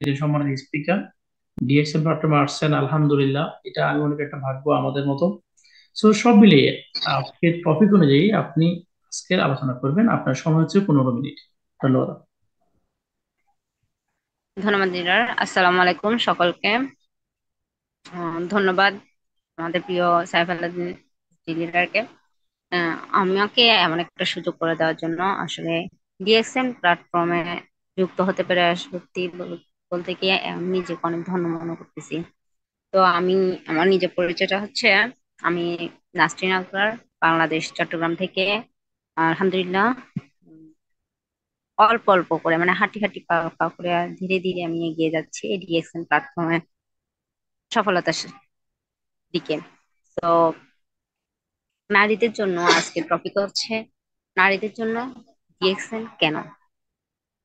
যে সম্মানিত speaker DXL প্ল্যাটফর্মে আসছেন, আলহামদুলিল্লাহ। এটা আমি মনে করি একটা ভাগ্য আমাদের মতো। সো সব মিলিয়ে আজকের টপিক অনুযায়ী আপনি আজকের আলোচনা করবেন। আপনার সময় হচ্ছে 15 মিনিট। ধন্যবাদ। ধন্যবাদ দিদার। আসসালামু আলাইকুম সকলকে। ধন্যবাদ আমাদের প্রিয় সাইফ আলাদিন লিডারকে আমাকে এমন একটা সুযোগ করে দেওয়ার জন্য। আসলে ডিএক্সএন প্ল্যাটফর্মে যুক্ত হতে পেরে সত্যি বলতে গিয়ে আমি নিজেকে অনেক ধন্য মনে করতেছি। তো আমি আমার নিজের পরিচয়টা হচ্ছে, আমি নাসরিন আক্তার, বাংলাদেশ চট্টগ্রাম থেকে। আলহামদুলিল্লাহ, অল্প অল্প করে মানে হাঁটি হাঁটি পা পা করে ধীরে ধীরে আমি এগিয়ে যাচ্ছি এই ডিএক্সএন প্ল্যাটফর্মে সফলতার দিকে। তো নারীদের জন্য আজকের টপিক হচ্ছে নারীদের জন্য ডিএক্সএন কেন।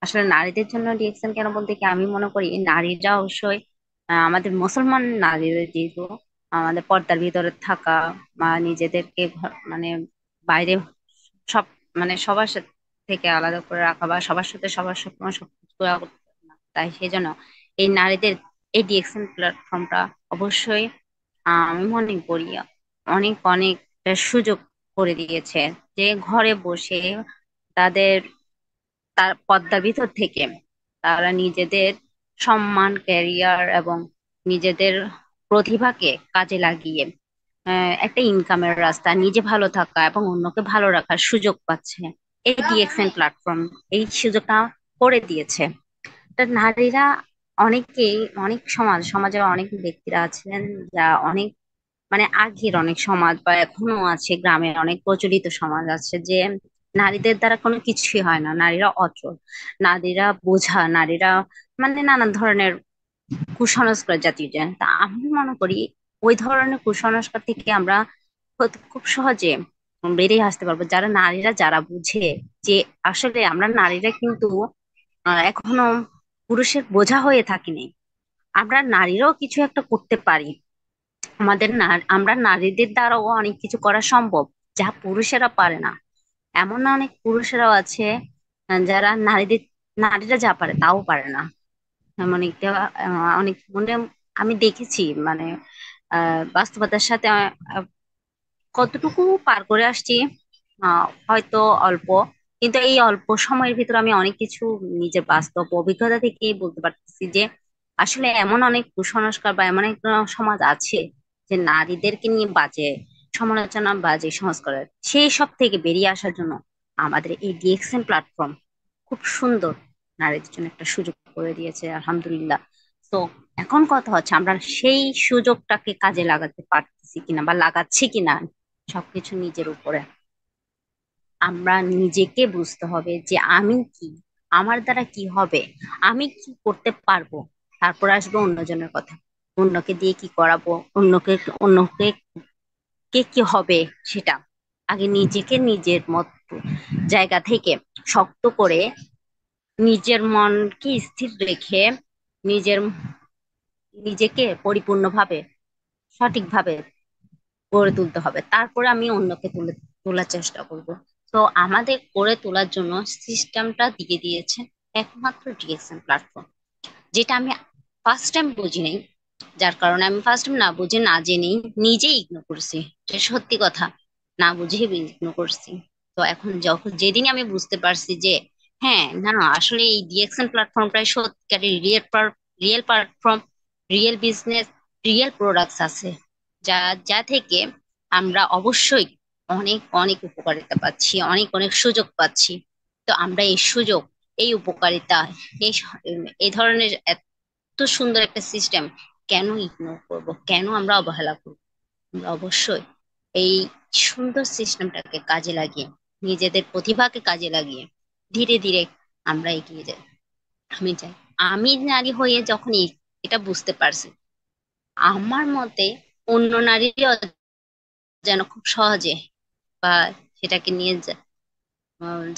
আসলে নারীদের জন্য ডিএক্সএন কেন বলতে কি, আমি মনে করি নারীরা অবশ্যই আমাদের মুসলমান নারীদের যেহেতু আমাদের পর্দার ভিতরে থাকা বা নিজেদেরকে মানে বাইরে সব মানে সবার থেকে আলাদা করে রাখা বা সবার সাথে সবার সবসময় সবকিছু করা করতে পারে না। তাই সেই জন্য এই নারীদের এই ডিএক্সএন প্ল্যাটফর্মটা অবশ্যই আমি মনে করি অনেক অনেক সুযোগ করে দিয়েছে, যে ঘরে বসে তাদের তার পর্দার ভিতর থেকে তারা নিজেদের সম্মান, ক্যারিয়ার এবং নিজেদের প্রতিভাকে কাজে লাগিয়ে একটা ইনকামের রাস্তা, নিজে ভালো থাকা এবং অন্যকে ভালো রাখার সুযোগ পাচ্ছে। এই ডিএক্সএন প্ল্যাটফর্ম এই সুযোগটা করে দিয়েছে। তা নারীরা অনেকেই, অনেক সমাজের অনেক ব্যক্তিরা আছেন যা অনেক মানে আগের অনেক সমাজ বা এখনো আছে, গ্রামের অনেক প্রচলিত সমাজ আছে যে নারীদের দ্বারা কোনো কিছুই হয় না, নারীরা অচল, নারীরা বোঝা, নারীরা মানে নানান ধরনের কুসংস্কার জাতীয় জ্ঞান। তা আমি মনে করি ওই ধরনের কুসংস্কার থেকে আমরা খুব সহজে বেরিয়ে আসতে পারবো, যারা নারীরা যারা বুঝে যে আসলে আমরা নারীরা কিন্তু এখনো পুরুষের বোঝা হয়ে থাকিনি, আমরা নারীরাও কিছু একটা করতে পারি। আমাদের না, আমরা নারীদের দ্বারাও অনেক কিছু করা সম্ভব যা পুরুষেরা পারে না। এমন না অনেক পুরুষেরাও আছে যারা নারীরা যা পারে তাও পারে না। এমন একটা অনেক মানে আমি দেখেছি মানে বাস্তবতার সাথে কতটুকু পার করে আসছি হয়তো অল্প, কিন্তু এই অল্প সময়ের ভিতরে আমি অনেক কিছু নিজের বাস্তব অভিজ্ঞতা থেকেই বলতে পারতেছি যে আসলে এমন অনেক কুসংস্কার বা এমন একটা সমাজ আছে যে নারীদেরকে নিয়ে বাজে সমালোচনা, বাজে সংস্কারের সেই সব থেকে বেরিয়ে আসার জন্য আমাদের এই ডিএক্সএন প্ল্যাটফর্ম খুব সুন্দর নারীদের জন্য একটা সুযোগ করে দিয়েছে, আলহামদুলিল্লাহ। তো এখন কথা হচ্ছে আমরা সেই সুযোগটাকে কাজে লাগাতে পারতেছি কিনা বা লাগাচ্ছি কিনা, সবকিছু নিজের উপরে। আমরা নিজেকে বুঝতে হবে যে আমি কি, আমার দ্বারা কি হবে, আমি কি করতে পারবো। তারপর আসবে অন্যজনের কথা, অন্যকে দিয়ে কি করাবো, অন্যকে কে কি হবে সেটা। আগে নিজেকে নিজের মত জায়গা থেকে শক্ত করে নিজের মনকে স্থির রেখে নিজের নিজেকে পরিপূর্ণভাবে সঠিকভাবে গড়ে তুলতে হবে, তারপরে আমি অন্যকে তোলার চেষ্টা করব। তো আমাদের গড়ে তোলার জন্য সিস্টেমটা দিয়ে দিয়েছে একমাত্র ডিএক্সএন প্ল্যাটফর্ম, যেটা আমি ফার্স্ট টাইম বুঝি নাই। যার কারণে আমি ফার্স্ট টাইম না বুঝে না জেনেই নিজেই ইগনোর করছি। এটা সত্যি কথা, না বুঝে ইগনোর করছি। তো এখন যখন যেদিনই আমি বুঝতে পারছি যে হ্যাঁ না, আসলে এই ডিএক্সএন প্ল্যাটফর্মটাই সত্যিকারের real platform, real business, real products আছে যা যা থেকে আমরা অবশ্যই অনেক অনেক উপকারিতা পাচ্ছি, অনেক অনেক সুযোগ পাচ্ছি। তো আমরা এই সুযোগ, এই উপকারিতা, এই এই ধরনের এত সুন্দর একটা সিস্টেম কেন ইগনোর করব, কেন আমরা অবহেলা করব। আমরা অবশ্যই এই সুন্দর সিস্টেমটাকে কাজে লাগিয়ে, নিজেদের প্রতিভাকে কাজে লাগিয়ে ধীরে ধীরে আমরা এগিয়ে যাই। আমি চাই আমি নারী হয়ে যখন এটা বুঝতে পারছি, আমার মতে অন্য নারীরাও যেন খুব সহজে বা সেটাকে নিয়ে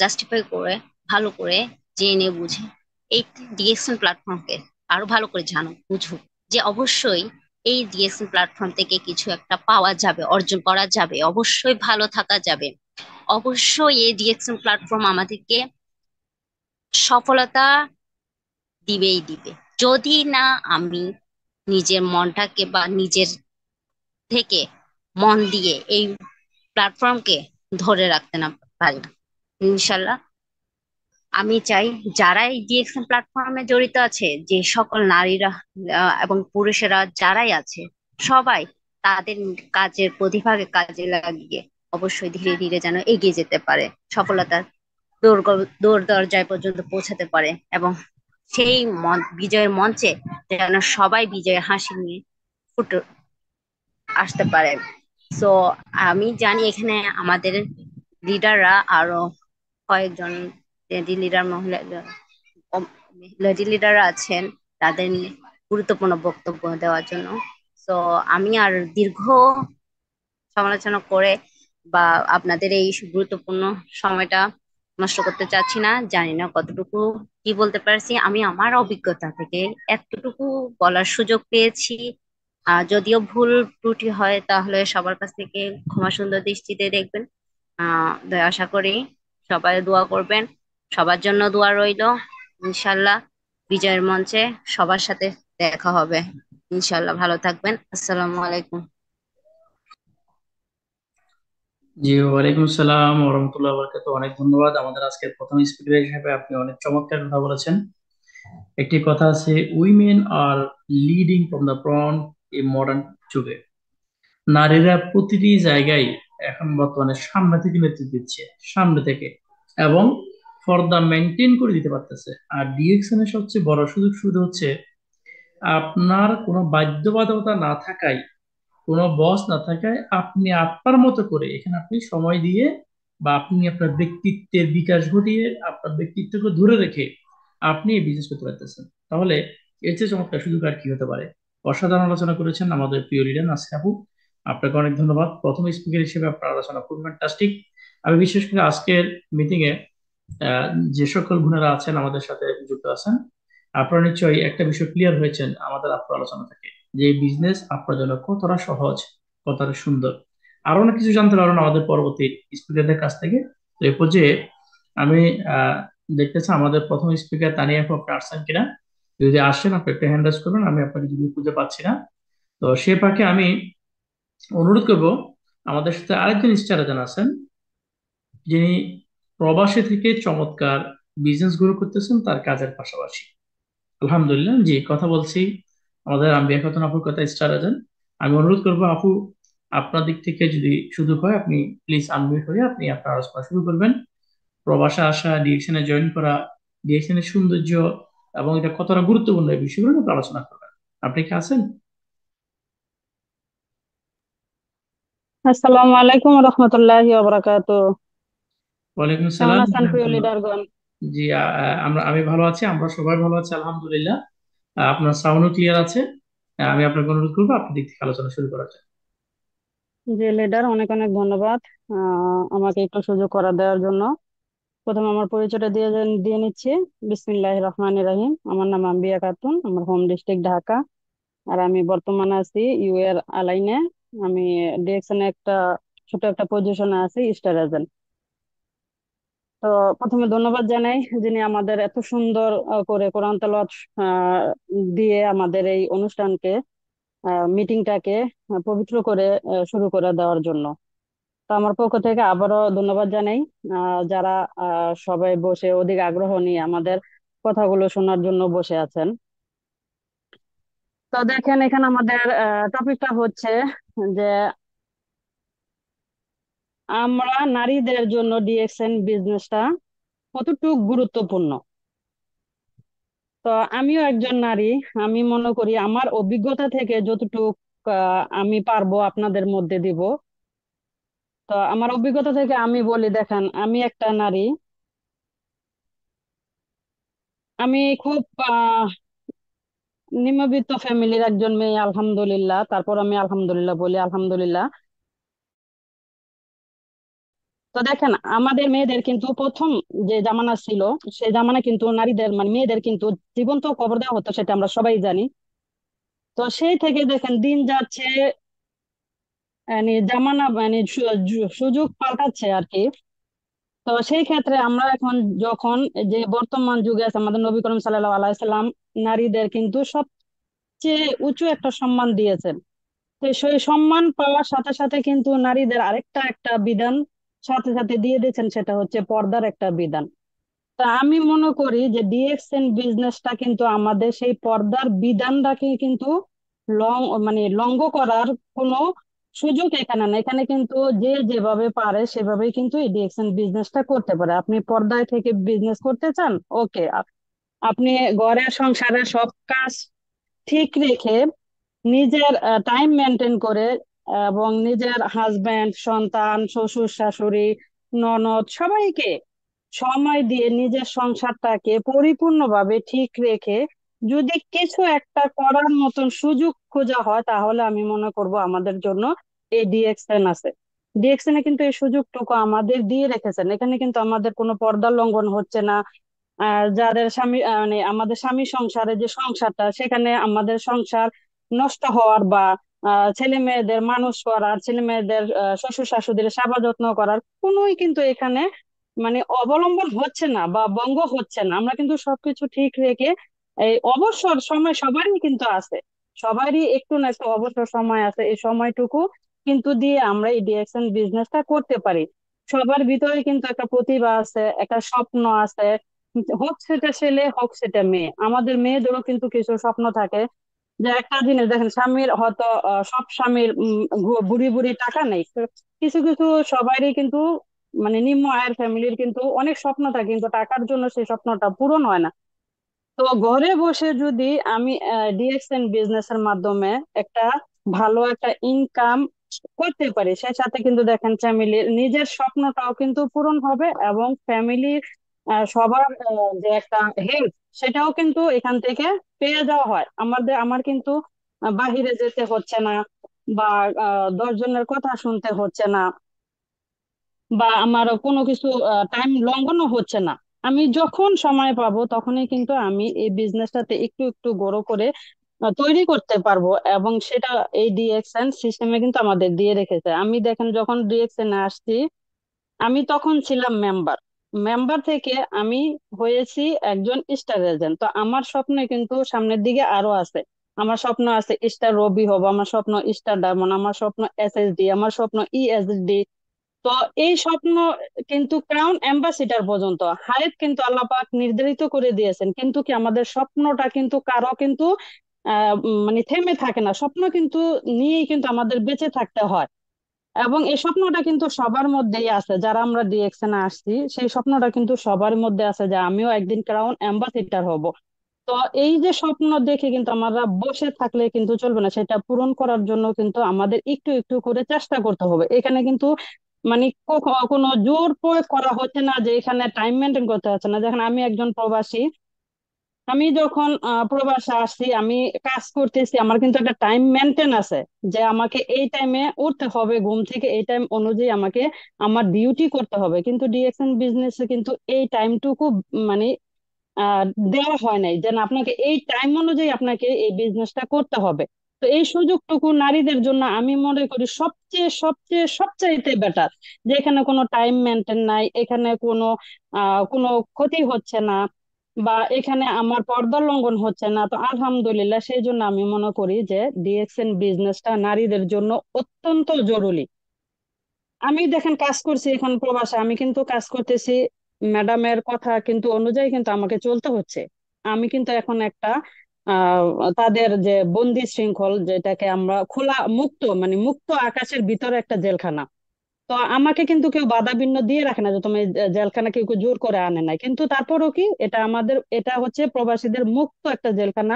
জাস্টিফাই করে ভালো করে জেনে বুঝে এই ডিএক্সএন প্ল্যাটফর্মকে আরো ভালো করে জানুক, বুঝুক যে অবশ্যই এই ডিএক্সএন প্ল্যাটফর্ম থেকে কিছু একটা পাওয়া যাবে, অর্জন করা যাবে, অবশ্যই ভালো থাকা যাবে। অবশ্যই এই ডিএক্সএন প্ল্যাটফর্ম আমাদেরকে সফলতা দিবেই দিবে। যদি না আমি নিজের মনটাকে বা নিজের থেকে মন দিয়ে এই প্ল্যাটফর্মকে ধরে রাখতে না পারি। ইনশাল্লাহ আমি চাই যারা এই ডিএক্সএন প্ল্যাটফর্মে জড়িত আছে, যে সকল নারীরা এবং পুরুষেরা যারাই আছে, সবাই তাদের কাজের প্রতিভাকে কাজে লাগিয়ে অবশ্যই ধীরে ধীরে যেন এগিয়ে যেতে পারে, সফলতার দৌড় দরজায় পর্যন্ত পৌঁছাতে পারে, এবং সেই বিজয়ের মঞ্চে যেন সবাই বিজয়ের হাসি নিয়ে ফুটে আসতে পারে। সো আমি জানি এখানে আমাদের লিডাররা আরো কয়েকজন লেডি লিডার, লেডি লিডার আছেন, তাদের গুরুত্বপূর্ণ বক্তব্য দেওয়ার জন্য। তো আমি আর দীর্ঘ সমালোচনা করে বা আপনাদের এই গুরুত্বপূর্ণ সময়টা নষ্ট করতে চাচ্ছি না। জানি না কতটুকু কি বলতে পারছি, আমি আমার অভিজ্ঞতা থেকে এতটুকু বলার সুযোগ পেয়েছি। যদিও ভুল ত্রুটি হয় তাহলে সবার কাছ থেকে ক্ষমা সুন্দর দৃষ্টিতে দেখবেন। আশা করি সবাই দোয়া করবেন, সবার জন্য দোয়া রইলো। ইনশাল্লাহ বিজয়ের মঞ্চে সবার সাথে দেখা হবে। ইনশাল্লাহ ভালো থাকবেন। আসসালামু আলাইকুম। জি, ওয়ালাইকুম আসসালাম ওরহমতুল্লাহ বরকাত। অনেক ধন্যবাদ। আমাদের আজকের প্রথম স্পিকার হিসেবে আপনি অনেক চমৎকার কথা বলেছেন। একটি কথা আছে, women are leading from the front এই মডার্ন যুগে। নারীরা প্রতিটি জায়গায় এখন বর্তমানে সামনে থেকে নেতৃত্ব দিচ্ছে, সামনে থেকে, এবং পর্দা মেনটেন করে দিতে পারতেছে। আর ডিএকশন এর সবচেয়ে বড় সুযোগ সুবিধা হচ্ছে আপনার কোনো বাধ্যবাধকতা না থাকায়, কোনো বস না থাকায় আপনি আপনার মতো করে এখানে আপনি সময় দিয়ে বা আপনি আপনার ব্যক্তিত্বের বিকাশ ঘটিয়ে আপনার ব্যক্তিত্বকে ধরে রেখে আপনি এই বিজনেস করতে পারতেছেন। তাহলে এর চেয়ে চমৎকার সুযোগ আর কি হতে পারে। অসাধারণ আলোচনা করেছেন আমাদের প্রিয় লিডার নাসরিন আপু। আপনাকে অনেক ধন্যবাদ। প্রথম স্পিকার হিসেবে আপনার আলোচনা খুব ফ্যান্টাস্টিক। আমি বিশেষ করে আজকের মিটিং এ আহ, যে সকল গুণেরা আছেন আমাদের সাথে যুক্ত আছেন, আপনারা নিশ্চয়ই একটা বিষয় ক্লিয়ার হয়েছেন আমাদের আপনার আলোচনা থেকে, যে বিজনেস আপনার জন্য কতটা সহজ, কতটা সুন্দর। আরো অনেক কিছু জানতে পারবেন আমাদের পরবর্তী স্পিকারদের কাছ থেকে। তো এই পর্যায়ে আমি আহ দেখতেছি আমাদের প্রথম স্পিকার তানিয়া আপু, আপনি আসছেন কিনা। যদি আসেন আপনি একটা হ্যান্ড রাইজ করবেন, আমি আপনাকে যদি খুঁজে পাচ্ছি না। তো সে ফাঁকে আমি অনুরোধ করব, আমাদের সাথে আরেকজন স্টার আছেন, যিনি প্রবাসী থেকে চমৎকার বিজনেস গ্রো করতেছেন তার কাজের পাশাপাশি। আলহামদুলিল্লাহ, জি কথা বলছি আমাদের আম্বিয়া খাতুন আপুর কথা, স্টার এজেন্ট। আমি অনুরোধ করবো আপু, আপনার দিক থেকে যদি সুযোগ হয় আপনি প্লিজ আনমিউট হয়ে আপনি আপনার আলোচনা শুরু করবেন। প্রবাসে আসা, ডিরেকশনে জয়েন করা, ডিরেকশনের সৌন্দর্য এবং এটা কতটা গুরুত্বপূর্ণ এই বিষয়গুলো নিয়ে আপনি আলোচনা করবেন। আপনি কি আছেন? আসসালামু আলাইকুম রহমতুল্লাহি ওয়া বারাকাতু। ওয়ালাইকুম কেমন আসসালাম আছেন প্রিয় রহমতুল্লাহ। লিডারগণ? জি, আমি ভালো আছি, আমরা সবাই ভালো আছি আলহামদুলিল্লাহ। আপনার সাউন্ডও ক্লিয়ার আছে। আমি আপনাকে অনুরোধ করবো আপনার দিক থেকে আলোচনা শুরু করা যায়। যে লিডার, অনেক অনেক ধন্যবাদ আমাকে একটু সুযোগ করে দেওয়ার জন্য। প্রথমে আমার পরিচয়টা দিয়ে নিচ্ছি। বিসমিল্লাহির রহমানির রহিম। আমার নাম আম্বিয়া খাতুন, আমার হোম ডিস্ট্রিক্ট ঢাকা। আর আমি বর্তমানে আছি ইউএর আলাইনে। আমি ডিরেকশনে একটা ছোট একটা পজিশনে আছি, স্টার এজেন্ট। তো প্রথমে ধন্যবাদ জানাই যিনি আমাদের এত সুন্দর করে কোরআন তেলাওয়াত আহ, দিয়ে আমাদের এই অনুষ্ঠানকে, মিটিংটাকে পবিত্র করে শুরু করে দেওয়ার জন্য। তো আমার পক্ষ থেকে আবারও ধন্যবাদ জানাই যারা সবাই বসে অধিক আগ্রহ নিয়ে আমাদের কথাগুলো শোনার জন্য বসে আছেন। তো দেখেন, এখানে আমাদের টপিকটা হচ্ছে যে আমরা নারীদের জন্য ডিএক্সএন বিজনেসটা কতটুকু গুরুত্বপূর্ণ। তো আমিও একজন নারী। আমি মনে করি আমার অভিজ্ঞতা থেকে যতটুকু আমি পারবো আপনাদের মধ্যে দিব। তো আমার অভিজ্ঞতা থেকে আমি বলি, দেখেন আমি একটা নারী। আমি খুব নিম্নবিত্ত ফ্যামিলির একজন মেয়ে, আলহামদুলিল্লাহ। তারপর আমি আলহামদুলিল্লাহ বলি, আলহামদুলিল্লাহ। তো দেখেন, আমাদের মেয়েদের কিন্তু প্রথম যে জামানা ছিল, সেই জামানা কিন্তু নারীদের মানে মেয়েদের কিন্তু জীবন্ত কবর দেওয়া হতো, সেটা আমরা সবাই জানি। তো সেই থেকে দেখেন দিন যাচ্ছে, মানে জামানা মানে সুযোগ পাল্টাচ্ছে আর কি। তো সেই ক্ষেত্রে আমরা এখন যখন যে বর্তমান যুগে আছে, আমাদের নবী করিম সাল্লাল্লাহু আলাইহি সাল্লাম নারীদের কিন্তু সবচেয়ে উঁচু একটা সম্মান দিয়েছেন। তো সেই সম্মান পাওয়ার সাথে সাথে কিন্তু নারীদের আরেকটা একটা বিধান সাথে সাথে দিয়ে দিয়েছেন, সেটা হচ্ছে পর্দার একটা বিধান। তা আমি মনে করি যে ডিএক্সএন বিজনেসটা কিন্তু আমাদের সেই পর্দার বিধানটাকে কিন্তু লং মানে লঙ্ঘ করার কোনো সুযোগ এখানে না। এখানে কিন্তু যে যেভাবে পারে সেভাবেই কিন্তু এই ডিএক্সএন বিজনেসটা করতে পারে। আপনি পর্দায় থেকে বিজনেস করতে চান, ওকে, আপনি ঘরের সংসারের সব কাজ ঠিক রেখে নিজের টাইম মেনটেন করে এবং নিজের হাজবেন্ড, সন্তান, শ্বশুর শাশুড়ি, ননদ সবাইকে সময় দিয়ে নিজের সংসারটাকে পরিপূর্ণভাবে ঠিক রেখে যদি কিছু একটা করার মতন সুযোগ খোঁজা হয়, তাহলে আমি মনে করব আমাদের জন্য এই ডিএক্সএন আছে। ডিএক্সএন এ কিন্তু এই সুযোগটুকু আমাদের দিয়ে রেখেছেন। এখানে কিন্তু আমাদের কোনো পর্দা লঙ্ঘন হচ্ছে না। যাদের স্বামী মানে আমাদের স্বামী সংসারে যে সংসারটা, সেখানে আমাদের সংসার নষ্ট হওয়ার বা ছেলে মেয়েদের মানুষ করার, ছেলে মেয়েদের শ্বশুর শাশুড়িদের সেবা যত্ন করার কোনোই কিন্তু এখানে মানে অবলম্বন হচ্ছে না বা বঙ্গ হচ্ছে না। আমরা কিন্তু সবকিছু ঠিক রেখে এই অবসর সময় সবারই কিন্তু আছে, সবারই একটু না একটু অবসর সময় আছে, এই সময়টুকু কিন্তু দিয়ে আমরা এই ডিএক্সএন বিজনেসটা করতে পারি। সবার ভিতরে কিন্তু একটা প্রতিভা আছে, একটা স্বপ্ন আছে, হোক সেটা ছেলে হোক সেটা মেয়ে। আমাদের মেয়েদেরও কিন্তু কিছু স্বপ্ন থাকে। যে একটা জিনিস দেখেন, স্বামীর হয়তো সব স্বামীর বুড়ি বুড়ি টাকা নেই, তো কিছু কিছু সবারই কিন্তু মানে নিম্ন আয়ের ফ্যামিলির কিন্তু অনেক স্বপ্ন থাকে, কিন্তু টাকার জন্য সেই স্বপ্নটা পূরণ হয় না। তো ঘরে বসে যদি আমি ডিএক্সএন বিজনেস এর মাধ্যমে একটা ভালো একটা ইনকাম করতে পারি, সেই সাথে কিন্তু দেখেন ফ্যামিলির নিজের স্বপ্নটাও কিন্তু পূরণ হবে এবং ফ্যামিলির সবার যে একটা হেল্প, সেটাও কিন্তু এখান থেকে পেয়ে যাওয়া হয়। আমার কিন্তু বাহিরে যেতে হচ্ছে না বা 10 জনের কথা শুনতে হচ্ছে না, বা আমার কোনো কিছু টাইম লঙ্ঘনও হচ্ছে না। আমি যখন সময় পাবো তখনই কিন্তু আমি এই বিজনেসটাতে একটু একটু বড় করে তৈরি করতে পারবো। এবং সেটা এই ডিএক্সএন সিস্টেমে কিন্তু আমাদের দিয়ে রেখেছে। আমি দেখেন যখন ডিএক্সএন আসছি, আমি তখন ছিলাম মেম্বার। মেম্বার থেকে আমি হয়েছি একজন স্টার এজেন্ট। তো আমার স্বপ্ন কিন্তু সামনের দিকে আরো আছে। আমার স্বপ্ন আছে স্টার রবি হব, আমার স্বপ্ন স্টার ডায়মন্ড, আমার স্বপ্ন এসএসডি, আমার স্বপ্ন ইএসডি। তো এই স্বপ্ন কিন্তু ক্রাউন অ্যাম্বাসিডার পর্যন্ত হায়াত কিন্তু আল্লাহ পাক নির্ধারিত করে দিয়েছেন। কিন্তু কি আমাদের স্বপ্নটা কিন্তু কারো কিন্তু মানে থেমে থাকে না, স্বপ্ন কিন্তু নিয়েই কিন্তু আমাদের বেঁচে থাকতে হয়। এবং এই স্বপ্নটা কিন্তু সবার মধ্যেই আছে, যারা আমরা ডিএক্সএন আসছি সেই স্বপ্নটা কিন্তু সবার মধ্যে আছে যে আমিও একদিন ক্রাউন অ্যাম্বাসিডার হব। তো এই যে স্বপ্ন দেখে কিন্তু আমরা বসে থাকলে কিন্তু চলবে না, সেটা পূরণ করার জন্য কিন্তু আমাদের একটু একটু করে চেষ্টা করতে হবে। এখানে কিন্তু মানে কোনো জোর প্রয়োগ করা হচ্ছে না যে এখানে টাইম মেনটেন করতে হচ্ছে না। দেখেন আমি একজন প্রবাসী, আমি যখন প্রবাসে আসছি, আমি কাজ করতেছি, আমার কিন্তু একটা টাইম মেনটেন আছে যে আমাকে এই টাইমে উঠতে হবে ঘুম থেকে, এই টাইম অনুযায়ী আমাকে আমার ডিউটি করতে হবে। কিন্তু ডিএক্সএন বিজনেসে কিন্তু এই টাইমটুকু মানে আহ দেওয়া হয় নাই যে না, আপনাকে এই টাইম অনুযায়ী আপনাকে এই বিজনেসটা করতে হবে। তো এই সুযোগটুকু নারীদের জন্য আমি মনে করি সবচেয়ে সবচেয়ে সবচাইতে বেটার। যে এখানে কোনো টাইম মেনটেন নাই, এখানে কোনো ক্ষতি হচ্ছে না, বা এখানে আমার পর্দা লঙ্ঘন হচ্ছে না। তো আলহামদুলিল্লাহ, সেই জন্য আমি মনে করি যে ডিএক্সএন বিজনেসটা নারীদের জন্য অত্যন্ত জরুরি। আমি দেখেন কাজ করছি এখন প্রবাসে, আমি কিন্তু কাজ করতেছি ম্যাডামের কথা কিন্তু অনুযায়ী কিন্তু আমাকে চলতে হচ্ছে। আমি কিন্তু এখন একটা আহ তাদের যে বন্দি শৃঙ্খল, যেটাকে আমরা খোলা মুক্ত মানে মুক্ত আকাশের ভিতরে একটা জেলখানা। তো আমাকে কিন্তু কেউ বাধা বিঘ্ন দিয়ে রাখে না যে তুমি জেলখানা কেউ কেউ জোর করে আনে নাই। কিন্তু তারপরও কি, এটা হচ্ছে প্রবাসীদের মুক্ত একটা জেলখানা।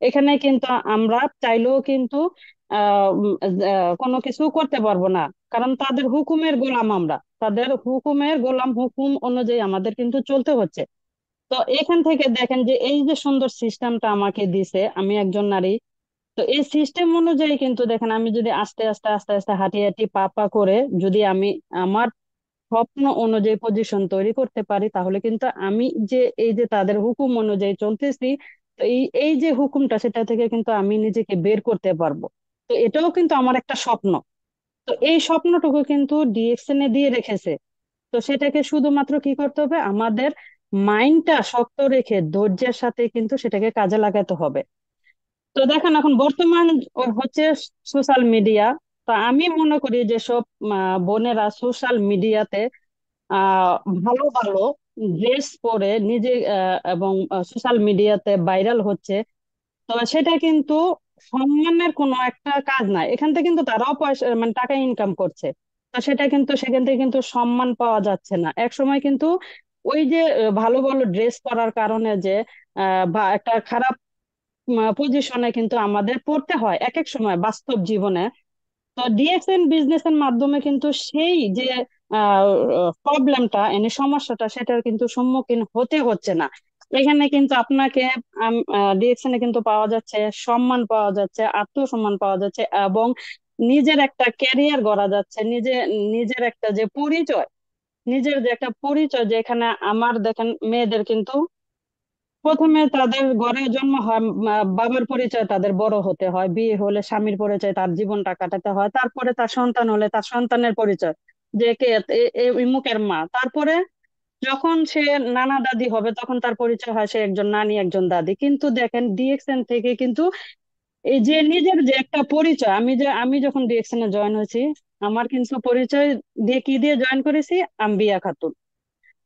এখানে কিন্তু আমরা চাইলেও কিন্তু কোনো কিছু করতে পারবো না, কারণ তাদের হুকুমের গোলাম আমরা, তাদের হুকুমের গোলাম, হুকুম অনুযায়ী আমাদের কিন্তু চলতে হচ্ছে। তো এখান থেকে দেখেন যে এই যে সুন্দর সিস্টেমটা আমাকে দিছে, আমি একজন নারী। তো এই সিস্টেম অনুযায়ী কিন্তু দেখেন আমি যদি আস্তে আস্তে আস্তে আস্তে হাঁটি হাঁটি পা পা করে যদি আমি আমার স্বপ্ন অনুযায়ী পজিশন তৈরি করতে পারি, তাহলে কিন্তু আমি যে এই যে তাদের হুকুম অনুযায়ী চলতেছি, তো এই যে হুকুমটা, সেটা থেকে কিন্তু আমি নিজেকে বের করতে পারবো। তো এটাও কিন্তু আমার একটা স্বপ্ন। তো এই স্বপ্নটুকু কিন্তু ডিএক্সএন এ দিয়ে রেখেছে। তো সেটাকে শুধুমাত্র কি করতে হবে, আমাদের মাইন্ডটা শক্ত রেখে ধৈর্যের সাথে কিন্তু সেটাকে কাজে লাগাতে হবে। তো দেখেন এখন বর্তমান হচ্ছে সোশ্যাল মিডিয়া। তো আমি মনে করি যে সব বোনেরা সোশ্যাল মিডিয়াতে আহ ভালো ভালো ড্রেস পরে নিজে এবং সোশ্যাল মিডিয়াতে ভাইরাল হচ্ছে। তো সেটা কিন্তু সম্মানের কোনো একটা কাজ না, এখান থেকে কিন্তু তারাও পয়সা মানে টাকা ইনকাম করছে। তো সেটা কিন্তু সেখান থেকে কিন্তু সম্মান পাওয়া যাচ্ছে না এক সময় কিন্তু। ওই যে ভালো ভালো ড্রেস পরার কারণে যে বা একটা খারাপ পজিশনে কিন্তু আমাদের পড়তে হয় এক এক সময় বাস্তব জীবনে। তো ডিএক্সএন বিজনেসের মাধ্যমে কিন্তু সেই যে প্রবলেমটা এনে সমস্যাটা সেটার কিন্তু সম্মুখীন হতে হচ্ছে না। এখানে কিন্তু আপনাকে ডিএক্সএন এ কিন্তু পাওয়া যাচ্ছে সম্মান, পাওয়া যাচ্ছে আত্মসম্মান, পাওয়া যাচ্ছে এবং নিজের একটা ক্যারিয়ার গড়া যাচ্ছে, নিজের একটা যে পরিচয়, নিজের যে একটা পরিচয়, যে এখানে আমার দেখেন মেয়েদের কিন্তু প্রথমে তাদের ঘরে জন্ম হয়, বাবার পরিচয় তাদের বড় হতে হয়, বিয়ে হলে স্বামীর পরিচয় তার জীবনটা কাটাতে হয়, তারপরে তার সন্তান হলে তার সন্তানের পরিচয় যে কে এই মুখের মা, তারপরে যখন সে নানা দাদি হবে তখন তার পরিচয় হয় সে একজন নানি একজন দাদি। কিন্তু দেখেন ডিএক্সএন থেকে কিন্তু এই যে নিজের যে একটা পরিচয়, আমি যখন ডিএক্সএন এ জয়েন হয়েছি আমার কিন্তু পরিচয় দিয়ে কি দিয়ে জয়েন করেছি, আম্বিয়া খাতুন।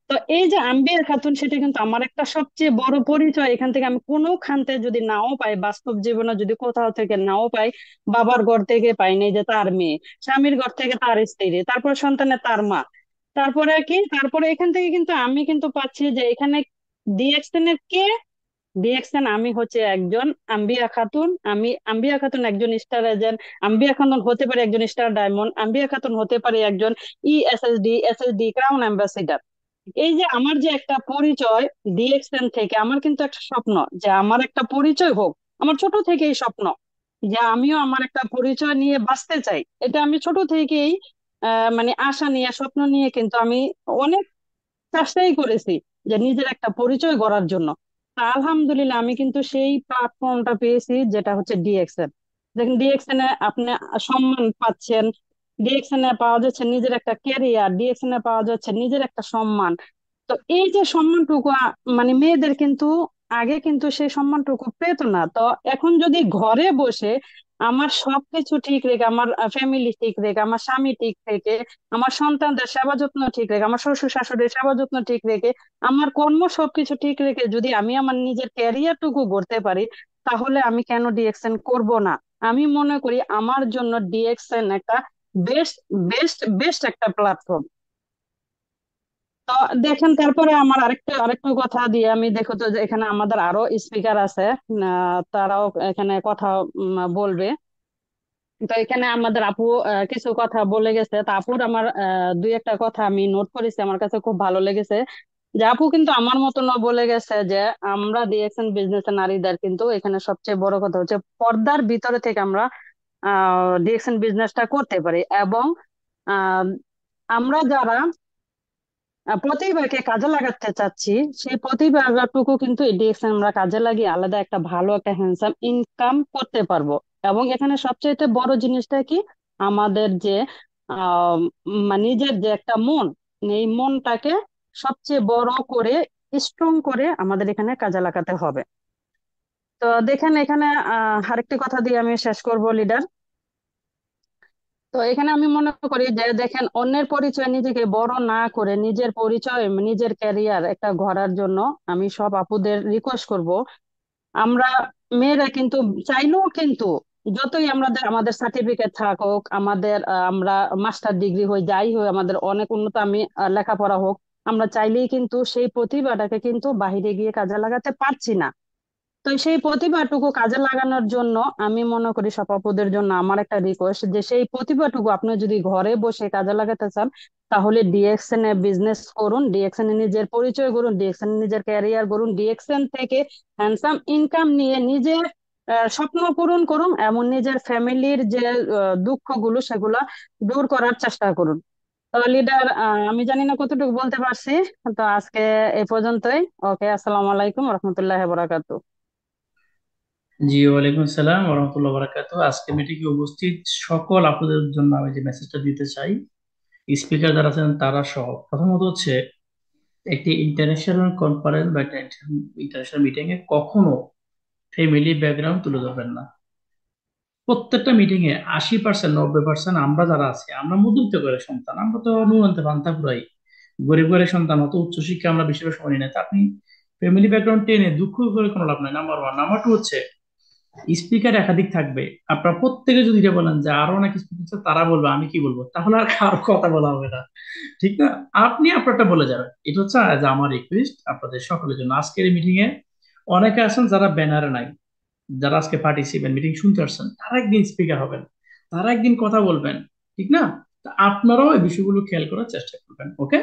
তো এই যে আম্বিয়া খাতুন সেটা কিন্তু আমার একটা সবচেয়ে বড় পরিচয়। এখান থেকে আমি কোনো খান্তে যদি নাও পাই, বাস্তব জীবনে যদি কোথাও থেকে নাও পাই, বাবার ঘর থেকে পাইনি যে তার মেয়ে, স্বামীর ঘর থেকে তার স্ত্রী, তারপর সন্তানের তার মা, তারপরে কি, তারপরে এখান থেকে কিন্তু আমি কিন্তু পাচ্ছি যে এখানে ডিএক্সএন এর কে, ডিএক্সএন আমি হচ্ছে একজন আম্বিয়া খাতুন। আমি আম্বিয়া খাতুন একজন স্টার এজেন্ট, আম্বিয়া খাতুন হতে পারে একজন স্টার ডায়মন্ড, আম্বিয়া খাতুন হতে পারে একজন এসএসডি ক্রাউন অ্যাম্বাসিডার। এই যে আমার যে একটা পরিচয় ডিএক্সএন থেকে, আমার কিন্তু একটা স্বপ্ন যে আমার একটা পরিচয় হোক। আমার ছোট থেকেই স্বপ্ন যে আমিও আমার একটা পরিচয় নিয়ে বাঁচতে চাই। এটা আমি ছোট থেকেই মানে আশা নিয়ে স্বপ্ন নিয়ে কিন্তু আমি অনেক চেষ্টাই করেছি যে নিজের একটা পরিচয় গড়ার জন্য। তা আলহামদুলিল্লাহ আমি কিন্তু সেই প্ল্যাটফর্মটা পেয়েছি যেটা হচ্ছে ডিএক্সএন। দেখেন ডিএক্সএন এ আপনি সম্মান পাচ্ছেন, ডিএক্সএন এ পাওয়া যাচ্ছে নিজের একটা ক্যারিয়ার, ডিএক্সএন এ পাওয়া যাচ্ছে নিজের একটা সম্মান। তো এই যে সম্মানটুকু মানে মেয়েদের কিন্তু আগে কিন্তু সেই সম্মানটুকু পেত না। তো এখন যদি ঘরে বসে আমার সবকিছু ঠিক রেখে, আমার ফ্যামিলি ঠিক রেখে, আমার স্বামী ঠিক রেখে, আমার সন্তানদের সেবা যত্ন ঠিক রেখে, আমার শ্বশুর শাশুড়ির সেবা যত্ন ঠিক রেখে, আমার কর্ম সবকিছু ঠিক রেখে যদি আমি আমার নিজের ক্যারিয়ারটুকু গড়তে পারি, তাহলে আমি কেন ডিএক্সএন করব না? আমি মনে করি আমার জন্য ডিএক্সএন একটা বেস্ট বেস্ট বেস্ট একটা প্ল্যাটফর্ম। তো দেখেন তারপরে আমার আরেকটু কথা দিয়ে আমি, দেখো তো যে এখানে আমাদের আরো স্পিকার আছে, তারাও এখানে কথা বলবে। তো এখানে আমাদের আপু কিছু কথা বলে গেছে, তা আপুর আমার দুই একটা কথা আমি নোট করেছি, আমার কাছে খুব ভালো লেগেছে। যে আপু কিন্তু আমার মতনও বলে গেছে যে আমরা ডিএক্সএন বিজনেস নারীদের কিন্তু এখানে সবচেয়ে বড় কথা হচ্ছে পর্দার ভিতরে থেকে আমরা ডিএক্সএন বিজনেসটা করতে পারি। এবং আহ, আমরা যারা প্রতিভাকে কাজে লাগাতে চাচ্ছি, সেই প্রতিভাটুকু কিন্তু এই ডিএক্সএন আমরা কাজে লাগিয়ে আলাদা একটা ভালো একটা হ্যান্ডসাম ইনকাম করতে পারবো। এবং এখানে সবচেয়ে বড় জিনিসটা কি, আমাদের যে আহ নিজের যে একটা মন, এই মনটাকে সবচেয়ে বড় করে স্ট্রং করে আমাদের এখানে কাজে লাগাতে হবে। তো দেখেন এখানে আরেকটি কথা দিয়ে আমি শেষ করব লিডার। তো এখানে আমি মনে করি যে দেখেন অন্যের পরিচয় নিজেকে বড় না করে নিজের পরিচয় নিজের ক্যারিয়ার একটা গড়ার জন্য আমি সব আপুদের রিকোয়েস্ট করব, আমরা মেয়েরা কিন্তু চাইলেও কিন্তু যতই আমাদের আমাদের সার্টিফিকেট থাকুক, আমাদের আমরা মাস্টার ডিগ্রি হই যাই হই, আমাদের অনেক উন্নত আমি লেখাপড়া হোক, আমরা চাইলেই কিন্তু সেই প্রতিভাটাকে কিন্তু বাহিরে গিয়ে কাজে লাগাতে পারছি না। তো সেই প্রতিভাটুকু কাজে লাগানোর জন্য আমি মনে করি সব আপুদের জন্য আমার একটা রিকোয়েস্ট যে সেই প্রতিভাটুকু আপনি যদি ঘরে বসে কাজে লাগাতে চান, তাহলে ডিএক্সএন এ বিজনেস করুন, ডিএক্সএন এ নিজের পরিচয় করুন, ডিএক্সএন এ নিজের ক্যারিয়ার করুন, ডিএক্সএন থেকে হ্যান্ডসাম ইনকাম নিয়ে নিজের স্বপ্ন পূরণ করুন এবং নিজের ফ্যামিলির যে দুঃখগুলো সেগুলা দূর করার চেষ্টা করুন। তো লিডার আমি জানি না কতটুকু বলতে পারছি। তো আজকে এই পর্যন্তই। ওকে, আসসালামু আলাইকুম রহমতুল্লাহ বরাকাতু। জি, ওয়ালাইকুম আসসালাম ওয়া রাহমাতুল্লাহি ওয়া বারাকাতুহু। আজকে মিটিংয়ে উপস্থিত সকল আপনাদের জন্য আমি যে মেসেজটা দিতে চাই, স্পিকার যারা আছেন তারা সহ প্রথমত হচ্ছে একটি ইন্টারন্যাশনাল কনফারেন্স বা ইন্টারন্যাশনাল মিটিং এ কখনো ফ্যামিলি ব্যাকগ্রাউন্ড তুলে ধরবেন না। প্রত্যেকটা মিটিং এ 80%, 90% আমরা যারা আছি আমরা মধ্যবিত্ত ঘরের সন্তান, আমরা তো নুনন্তে পান্তা পুরাই, গরিব ঘরের সন্তান, অত উচ্চশিক্ষা আমরা বেশিরভাগ সময় নিই না। তা আপনি ফ্যামিলি ব্যাকগ্রাউন্ড টেনে দুঃখ করে কোনো লাভ নাই, নাম্বার ওয়ান। নাম্বার টু হচ্ছে স্পিকার একাধিক থাকবে। আপনারা প্রত্যেকে যদি এটা বলেন যে আরো অনেক স্পিকার আছে তারা বলবে, আমি কি বলবো, তাহলে আর কারো কথা বলা হবে না, ঠিক না? আপনি আপনারটা বলে যাবেন। এটা হচ্ছে আজ আমার রিকোয়েস্ট আপনাদের সকলের জন্য। আজকের এই মিটিং এ অনেকে আছেন যারা ব্যানারে নাই, যারা আজকে পার্টিসিপেন্ট মিটিং শুনতে আসছেন, তারা একদিন স্পিকার হবেন, তারা একদিন কথা বলবেন, ঠিক না? তা আপনারাও এই বিষয়গুলো খেয়াল করার চেষ্টা করবেন, ওকে?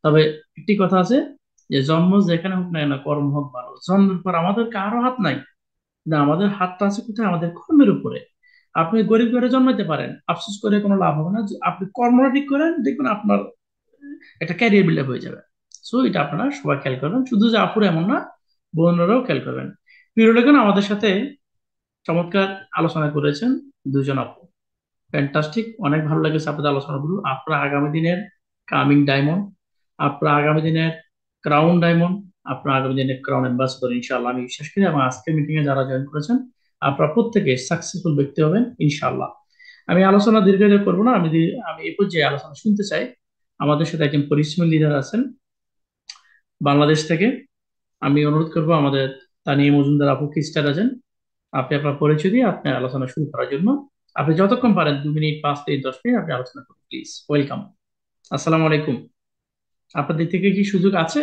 তবে একটি কথা আছে যে জন্ম যেখানে হোক না কেন কর্ম হোক ভালো। জন্মের পর আমাদের কারো হাত নাই, না আমাদের হাতটা আছে কোথায়? আমাদের কর্মের উপরে। আপনি গরিব ঘরে জন্মাইতে পারেন, আফসোস করে কোনো লাভ হবে না। আপনি কর্মটা ঠিক করেন, দেখবেন আপনার একটা ক্যারিয়ার বিল্ড আপ হয়ে যাবে। সো এটা আপনারা সবাই খেয়াল করবেন, শুধু যে আপুর এমন না, বোনরাও খেয়াল করবেন। প্রিয় আমাদের সাথে চমৎকার আলোচনা করেছেন দুজন আপু, ফ্যান্টাস্টিক, অনেক ভালো লেগেছে আপনাদের আলোচনাগুলো। আপনারা আগামী দিনের কামিং ডায়মন্ড, আপনারা আগামী দিনের ক্রাউন ডায়মন্ড, আপনারা আগামী দিনের ক্রাউন অ্যাম্বাসেডর ইনশাআল্লাহ আমি বিশ্বাস করি। এবং আজকের মিটিং এ যারা জয়েন করেছেন আপনারা প্রত্যেকে সাকসেসফুল ব্যক্তি হবেন ইনশাআল্লাহ। আমি আলোচনা দীর্ঘায়িত করবো না, আমি এই পর্যায়ে আলোচনা শুনতে চাই। আমাদের সাথে একজন পরিশ্রমী লিডার আছেন বাংলাদেশ থেকে। আমি অনুরোধ করবো আমাদের তানিয়া মজুমদার আপু কি স্টার আছেন, আপনি আপনার পরিচয় দিয়ে আপনার আলোচনা শুরু করার জন্য। আপনি যতক্ষণ পারেন 2 মিনিট, 5 মিনিট, 10 মিনিট আপনি আলোচনা করুন প্লিজ। ওয়েলকাম। আসসালামু আলাইকুম। আপনার দিক থেকে কি সুযোগ আছে?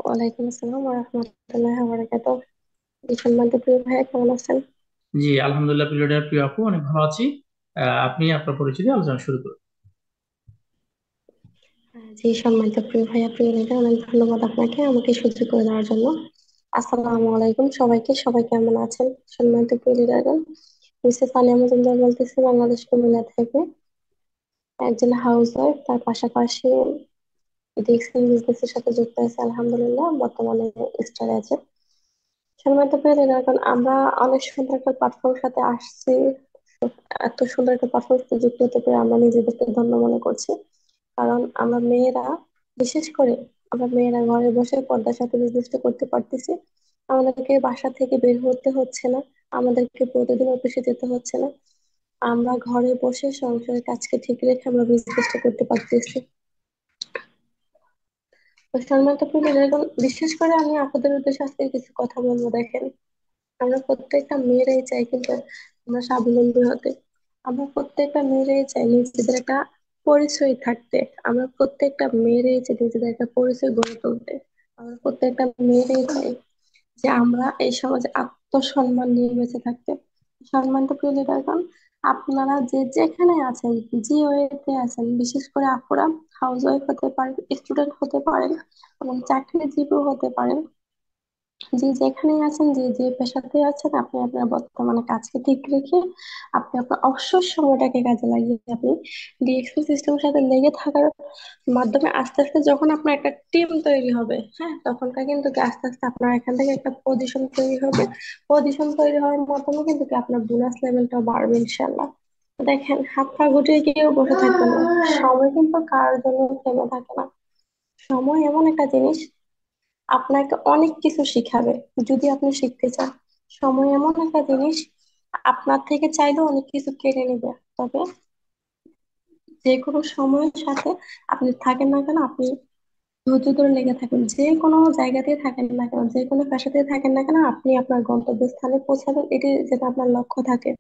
ওয়ালাইকুম আসসালাম ওয়া রাহমাতুল্লাহি ওয়া বারাকাতুহু। সম্মানিত প্রিয় ভাইয়া, কেমন আছেন? জি আলহামদুলিল্লাহ, প্রিয় আপু অনেক ভালো আছি। আপনি আপনার পরিচয় দিয়ে আলোচনা শুরু করুন। জি, সম্মানিত প্রিয় ভাইয়া, প্রিয় ভাইয়া, অনেক ধন্যবাদ আপনাকে আমাকে সুযোগ করে দেওয়ার জন্য। আসসালামু আলাইকুম সবাইকে, সবাই কেমন আছেন? সম্মানিত প্রিয় লিডারগণ, মিসেস সানিয়া মজুমদার বলতেছি বাংলাদেশ কুমিল্লা থেকে। একজন হাউস ওয়াইফ, তার পাশাপাশি ডিএক্সএল বিজনেসের সাথে যুক্ত আছে আলহামদুলিল্লাহ, বর্তমানে স্টার আছে। সম্মানিত প্রিয় লিডারগণ, আমরা অনেক সুন্দর একটা প্ল্যাটফর্মের সাথে আসছি। এত সুন্দর একটা প্ল্যাটফর্মের সাথে যুক্ত হতে পেরে আমরা নিজেদেরকে ধন্য মনে করছি। কারণ আমরা মেয়েরা, বিশেষ করে আমরা মেয়েরা ঘরে বসে পর্দার সাথে বিজনেসটা করতে পারতেছি। আমাদেরকে বাসা থেকে বের হতে হচ্ছে না, আমাদেরকে প্রতিদিন অফিসে যেতে হচ্ছে না। আমরা ঘরে বসে সংসারের কাজকে ঠিক রেখে আমরা বিজনেসটা করতে পারতেছি। তো সম্মানিত প্রিয়, বিশেষ করে আমি আপনাদের উদ্দেশ্যে আজকে কিছু কথা বলবো। দেখেন, আমরা প্রত্যেকটা মেয়েরাই চাই কিন্তু আমরা স্বাবলম্বী হতে। আমরা প্রত্যেকটা মেয়েরাই চাই নিজেদের একটা পরিচয় থাকতে। আমরা প্রত্যেকটা মেয়েরাই চাই নিজেদের একটা পরিচয় গড়ে তুলতে। আমরা প্রত্যেকটা মেয়েরাই চাই যে আমরা এই সমাজে আত্মসম্মান নিয়ে বেঁচে থাকতে। সম্মানিত প্রিয় লিডারগণ, আপনারা যে যেখানে আছেন, যে ওয়েতে আছেন, বিশেষ করে আপুরা হাউস ওয়াইফ হতে পারেন, স্টুডেন্ট হতে পারেন এবং চাকরিজীবী হতে পারেন, যে যেখানে আছেন, যে যে পেশাতে আছেন, আপনি আপনার বর্তমানে কাজকে ঠিক রেখে আপনি আপনার অবসর সময়টাকে কাজে লাগিয়ে আপনি ডিএক্সপি সিস্টেমের সাথে লেগে থাকার মাধ্যমে আস্তে আস্তে যখন আপনার একটা টিম তৈরি হবে, হ্যাঁ, তখনকার কিন্তু কি আস্তে আস্তে আপনার এখান থেকে একটা পজিশন তৈরি হবে। পজিশন তৈরি হওয়ার মাধ্যমে কিন্তু কি আপনার বোনাস লেভেলটা বাড়বে ইনশাল্লাহ। দেখেন, হাত পা গুটিয়ে কেউ বসে থাকবে না। সময় কিন্তু কারোর জন্য থেমে থাকে না। সময় এমন একটা জিনিস, আপনাকে অনেক কিছু শিখাবে যদি আপনি শিখতে চান। সময় এমন একটা জিনিস, আপনার থেকে চাইলেও অনেক কিছু কেড়ে নেবে। তবে যে কোনো সময়ের সাথে আপনি থাকেন না কেন, আপনি ধৈর্য ধরে লেগে থাকুন। যে কোনো জায়গাতেই থাকেন না কেন, যে কোনো পেশাতেই থাকেন না কেন, আপনি আপনার গন্তব্যস্থানে পৌঁছাবেন, এটি যেটা আপনার লক্ষ্য থাকে।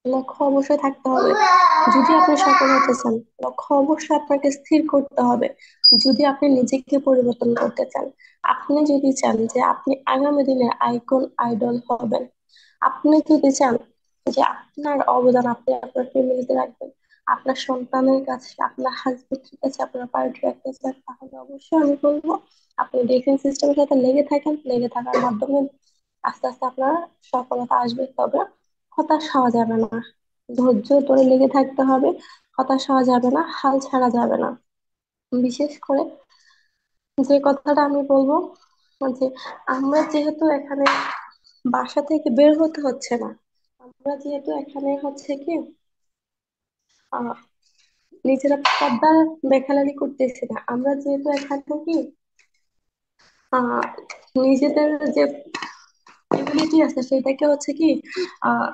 লক্ষ্য অবশ্যই থাকতে হবে যদি আপনি সফল হতে চান। লক্ষ্য অবশ্যই আপনাকে স্থির করতে হবে যদি আপনি নিজেকে পরিবর্তন করতে চান। আপনি যদি চান যে আপনি আগামী দিনে আইকন আইডল হবেন, আপনি যদি চান যে আপনার অবদান আপনি আপনার ফ্যামিলিতে রাখবেন, আপনার সন্তানের কাছে, আপনার হাজবেন্ডের কাছে আপনার প্রায়োরিটি রাখতে চান, তাহলে অবশ্যই আমি বলবো আপনি ডিফেন্স সিস্টেমের সাথে লেগে থাকেন। লেগে থাকার মাধ্যমে আস্তে আস্তে আপনার সফলতা আসবে। তবে হতাশ হওয়া যাবে না, ধৈর্য ধরে লেগে থাকতে হবে। হতাশ হওয়া যাবে না, হাল ছাড়া যাবে না। বিশেষ করে যে কথাটা আমি বলবো যে আমরা যেহেতু এখানে বাসা থেকে বের হতে হচ্ছে না, আমরা যেহেতু এখানে হচ্ছে কি আহ নিজেরা পর্দা দেখালেখি করতেছি না। আমরা যেহেতু এখান থেকে আহ নিজেদের যে এবিলিটি আছে সেটাকে হচ্ছে কি আহ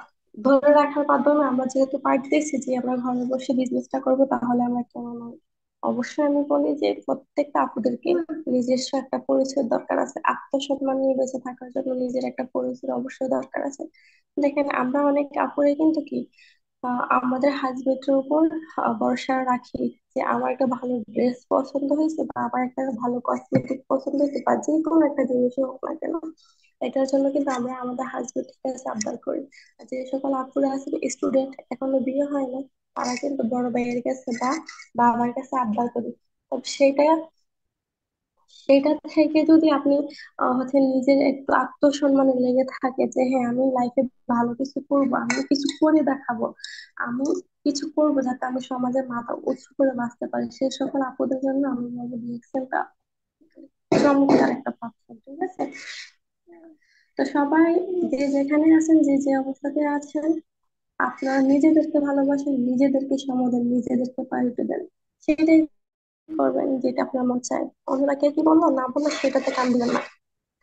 ধরে রাখার মাধ্যমে আমরা যেহেতু পারতেছি যে আমরা ঘরে বসে বিজনেসটা করবো, তাহলে আমরা কেন নয়। অবশ্যই আমি বলি যে প্রত্যেকটা আপুদেরকে নিজস্ব একটা পরিচয় দরকার আছে, আত্মসম্মান নিয়ে বেঁচে থাকার জন্য নিজের একটা পরিচয় অবশ্যই দরকার আছে। দেখেন আমরা অনেক আপুরে কিন্তু কি আমাদের হাজবেন্ডের উপর ভরসা রাখি যে আমার একটা ভালো ড্রেস পছন্দ হয়েছে বা আমার একটা ভালো কসমেটিক পছন্দ হয়েছে বা যে কোনো একটা জিনিসই হোক না কেন, এটার জন্য কিন্তু আমরা আমাদের হাজবেন্ডের কাছে আবদার করি। আর যে সকল আপুরা আছে স্টুডেন্ট এখনো বিয়ে হয় না, তারা কিন্তু বড় ভাইয়ের কাছে বা বাবার কাছে আবদার করি। তো সেটা সেটা থেকে যদি আপনি হচ্ছে নিজের একটু আত্মসম্মানে লেগে থাকে যে হ্যাঁ আমি লাইফে ভালো কিছু করবো, আমি কিছু করে দেখাবো, আমি কিছু করবো যাতে আমি সমাজের মাথা উঁচু করে বাঁচতে পারি, সে সকল আপুদের জন্য আমি বলবো ডিএক্সেলটা চমৎকার একটা প্ল্যাটফর্ম। ঠিক আছে? তো সবাই যে যেখানে আছেন, যে যে অবস্থাতে আছেন, আপনারা নিজেদেরকে ভালোবাসেন, নিজেদেরকে সময় দেন, নিজেদেরকে প্রায়োরিটি দেন। সেটাই করবেন যেটা আপনার মন চায়। অন্যরা কে কি বললো না বললো সেটাতে কান দিবেন না,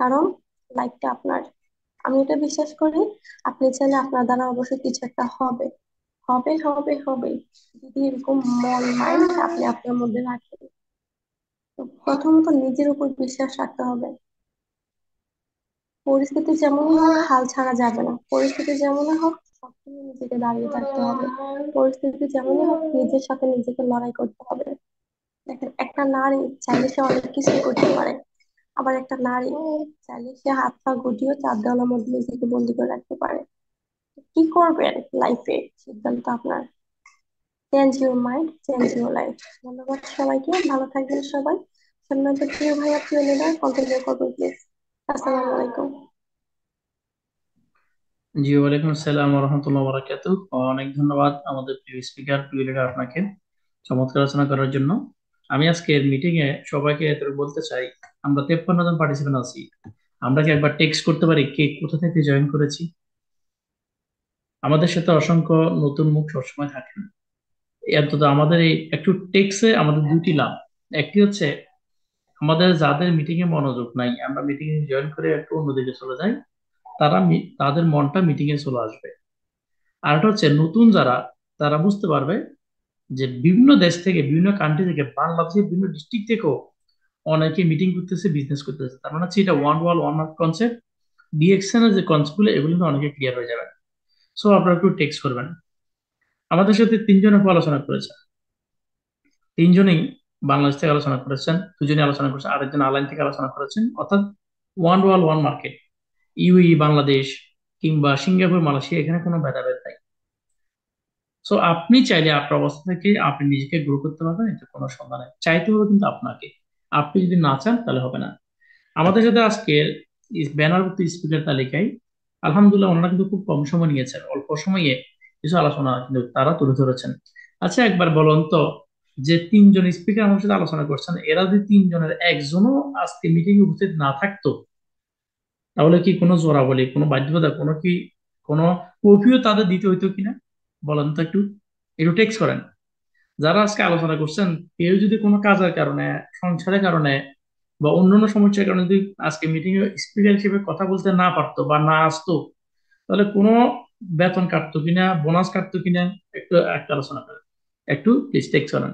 কারণ লাইফটা আপনার। আমি এটা বিশ্বাস করি, আপনি চাইলে আপনার দ্বারা অবশ্যই কিছু একটা হবে, হবে হবে হবে, যদি এরকম মন মাইন্ড আপনি আপনার মধ্যে রাখেন। তো প্রথমত নিজের উপর বিশ্বাস রাখতে হবে। পরিস্থিতি যেমনই হোক হাল ছাড়া যাবে না, পরিস্থিতি যেমনই হোক সবসময় নিজেকে দাঁড়িয়ে থাকতে হবে, পরিস্থিতি যেমনই হোক নিজের সাথে নিজেকে লড়াই করতে হবে। দেখেন একটা নারী চাইলে সে অনেক কিছু করতে পারে, আবার একটা নারী চাইলে সে হাত পা গুটিয়ে চার দেওয়ালের মধ্যে নিজেকে বন্দি করে রাখতে পারে। কি করবেন লাইফে সিদ্ধান্ত আপনার। Change your mind, change your life. ধন্যবাদ সবাইকে, ভালো থাকবেন সবাই। সম্মানিত প্রিয় ভাইয়া, প্রিয় লিডার, কন্টিনিউ করবেন প্লিজ। আসসালামু আলাইকুম। জি, ওয়ালাইকুম আসসালাম রহমতুল্লাহ বারাকাতুহ। অনেক ধন্যবাদ আমাদের প্রিয় স্পিকার, প্রিয় লিডার আপনাকে চমৎকার আলোচনা করার জন্য। আমি আজকের মিটিং এ সবাইকে এত বলতে চাই, আমরা 53 জন পার্টিসিপেন্ট আছি। আমরা কি একবার টেক্সট করতে পারি কে কোথা থেকে জয়েন করেছি? আমাদের সাথে অসংখ্য নতুন মুখ সবসময় থাকেন। অন্তত আমাদের এই একটু টেক্সে আমাদের দুটি লাভ। একটি হচ্ছে আমাদের যাদের মিটিং এ মনোযোগ নাই, আমরা মিটিং এ জয়েন করে একটু অন্যদিকে চলে যাই, তাদের মনটা মিটিং এ চলে আসবে। আর একটা হচ্ছে নতুন যারা, তারা বুঝতে পারবে যে বিভিন্ন দেশ থেকে, বিভিন্ন কান্ট্রি থেকে, বাংলাদেশের বিভিন্ন ডিস্ট্রিক্ট থেকেও অনেকে মিটিং করতেছে, বিজনেস করতেছে। তার মানে হচ্ছে এটা one world one market concept. DXN এর যে কনসেপ্ট গুলো, এগুলো কিন্তু অনেকে ক্লিয়ার হয়ে যাবে। সো আপনারা একটু টেক্সট করবেন। আমাদের সাথে তিনজন আপু আলোচনা করেছেন, তিনজনেই বাংলাদেশ থেকে আলোচনা করেছেন, দুজনে আলোচনা করেছেন, আরেকজন আলাইন থেকে আলোচনা করেছেন। অর্থাৎ one world one market, UE Bangladesh কিংবা সিঙ্গাপুর মালয়েশিয়া, এখানে কোনো ভেদাভেদ নাই। সো আপনি চাইলে আপনার অবস্থা থেকে আপনি নিজেকে গ্রো করতে পারবেন, এটা কোনো সন্দেহ নেই। চাইতে হবে কিন্তু আপনাকে, আপনি যদি না চান তাহলে হবে না। আমাদের সাথে আজকে ব্যানারভুক্ত স্পিকার তালিকায় আলহামদুলিল্লাহ ওনারা কিন্তু খুব কম সময় নিয়েছেন, অল্প সময়ে কিছু আলোচনা কিন্তু তারা তুলে ধরেছেন। আচ্ছা একবার বলুন তো, যে তিনজন স্পিকার আমার সাথে আলোচনা করছেন, এরা যদি তিনজনের একজনও আজকে মিটিং এ উপস্থিত না থাকতো, তাহলে কি কোনো জোরাবলি, কোনো বাধ্যবাধকতা, কোনো কফিও তাদের দিতে হইতো কিনা? বলেন তো একটু, একটু টেক্সট করেন। যারা আজকে আলোচনা করছেন, কেউ যদি কোনো কাজের কারণে, সংসারের কারণে বা অন্যান্য সমস্যার কারণে যদি আজকে মিটিং এ স্পিকার হিসেবে কথা বলতে না পারতো বা না আসতো, তাহলে কোনো বেতন কাটতো কিনা, বোনাস কাটতো কিনা, একটু একটা আলোচনা করেন। একটু প্লিজ টেক্সট করেন।